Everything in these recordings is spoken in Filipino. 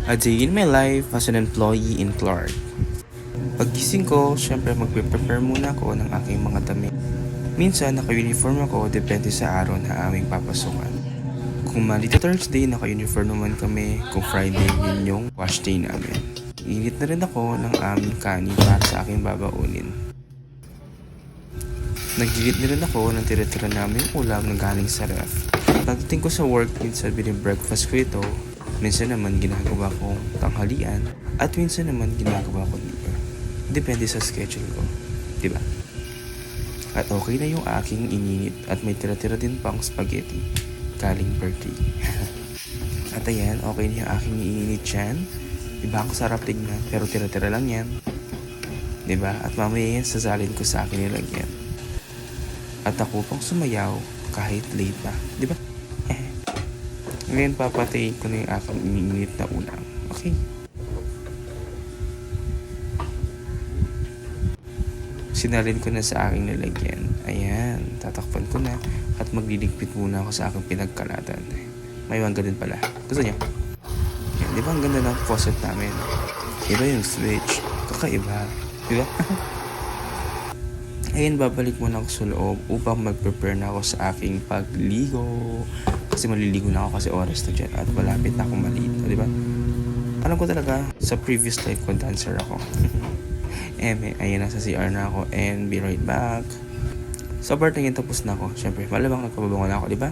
A day in my life as an employee in Clark. Paggising ko, syempre magpe-prepare muna ako ng aking mga damit. Minsan naka-uniform ako depende sa araw na aming papasukan. Kung Monday to Thursday, naka-uniform naman kami. Kung Friday, yun yung wash day namin. Init na rin ako ng aming kanin para sa aking babaunin. Nagigit na rin ako ng tira-tira namin ulam na galing sa ref. Pagdating ko sa work, minsan breakfast ko ito. Minsan naman ginagawa kong tanghalian. At minsan naman ginagawa ko dinner. Depende sa schedule ko. Diba? At okay na yung aking ininit. At may tira-tira din pang spaghetti. Galing birthday. At ayan, okay na yung aking ininit dyan. Diba ang sarap tignan. Pero tira-tira lang yan. Diba? At mamaya yan sasalin ko sa akin nilagyan. At ako pang sumayaw kahit late na. Diba? Ngayon papatayin ko na yung aking iniinit na ulam. Okay. Sinalin ko na sa aking lalagyan. Ayan. Tatakpan ko na. At magliligpit muna ako sa aking pinagkalatan. May mga ganun pala. Gusto niyo? Ayan. Diba ang ganda ng faucet namin? Iba yung switch. Kakaiba. Diba? Ayun, babalik muna ako sa loob upang mag-prepare na ako sa aking pagligo. Kasi maliligo na ako kasi oras na dyan at malapit na akong malito, di ba? Alam ko talaga, sa previous life ko, dancer ako. Ayun, nasa CR na ako and be right back. So, part na yun, tapos na ako. Siyempre, malamang nagpababango na ako, di ba?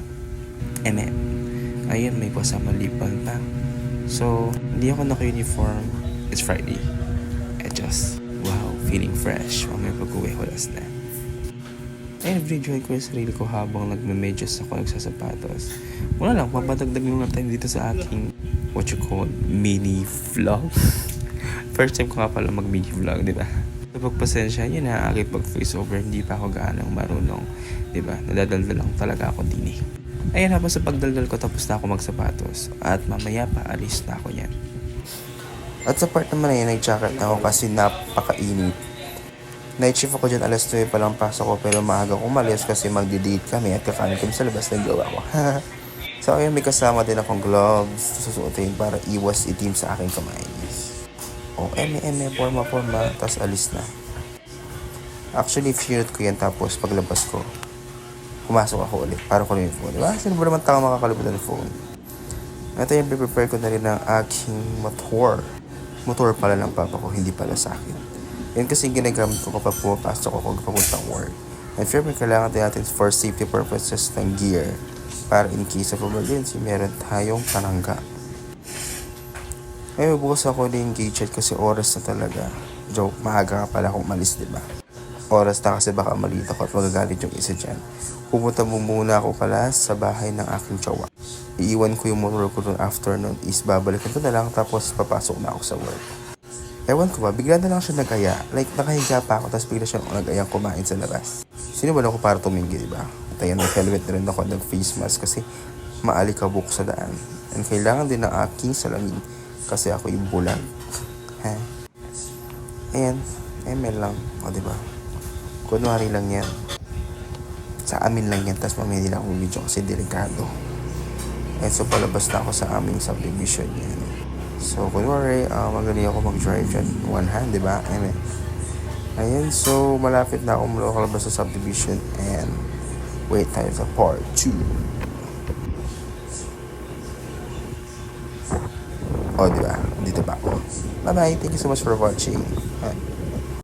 Ayun, may pasama lipan pa. So, hindi ako naka-uniform. It's Friday. Wow, feeling fresh. Mamaya pag-uwi, hulas na. Every joy ko yung sarili ko habang nagme-medyas ako, nagsasapatos. Wala lang, papadagdag lang tayo dito sa aking, what you call, mini vlog. First time ko nga pala mag-mini vlog, di ba? So, pagpasensya, yun na aking pag-voice over, hindi pa ako gaanang marunong, di ba? Nadadaldal lang talaga ako din eh. Ayun, habang sa pagdaldal ko, tapos na ako magsapatos. At mamaya pa, alis na ako yan. At sa part naman na yun, nag-jacket na ako kasi napakainit. Night shift ako dyan, alas 9 pa lang pasok ko, pero maaga kong umalis kasi magdi-date kami at kakain kami sa labas ng gawa ko. So ayun, may kasama din akong gloves, susuotin para iwas itim sa aking kamay. O, forma, tas alis na. Actually, finunod ko yan, tapos paglabas ko, pumasok ako ulit para ko yung phone. Diba? Sino ba naman tao makakalimutan ng phone? At ayun, prepare ko na rin ang aking motor. Motor pala ng papa ko, hindi pala sa akin. Yan kasi ginagamit ko kapag pumapasok ako papuntang work. And syempre, kailangan din natin for safety purposes ng gear. Para in case of emergency, meron tayong panangga. Ay, bukas ako din gadget kasi oras na talaga. Joke, maaga ka pala kung umalis, diba? Oras na kasi baka malito ko at magagalit yung isa dyan. Pupunta mo muna ako pala sa bahay ng aking tsawa. Iiwan ko yung motor ko noong afternoon is babalikan ko na lang tapos papasok na ako sa work. Ewan ko ba, bigla na lang siya nag-aya. Like, nakahiga pa ako, tapos bigla siya nag-ayang kumain sa labas. Sino ba ako para tuminggi, diba? At ayun, nag-helmet na rin ako, nag-face mask kasi maalikabok sa daan. And kailangan din ng aking salamin kasi ako yung bulag. Ayan, ML lang. O, diba? Kunwari lang yan. Sa amin lang yan, tapos mamaya nila akong video kasi delikado. And so, palabas na ako sa aming subdivision yan. So, kunwari, magaling ako mag-drive dyan. One hand, diba? Ayan, so, malapit na ako makalabas sa subdivision and wait tayo sa part 2. O, diba? Dito ba ako? Bye-bye. Thank you so much for watching.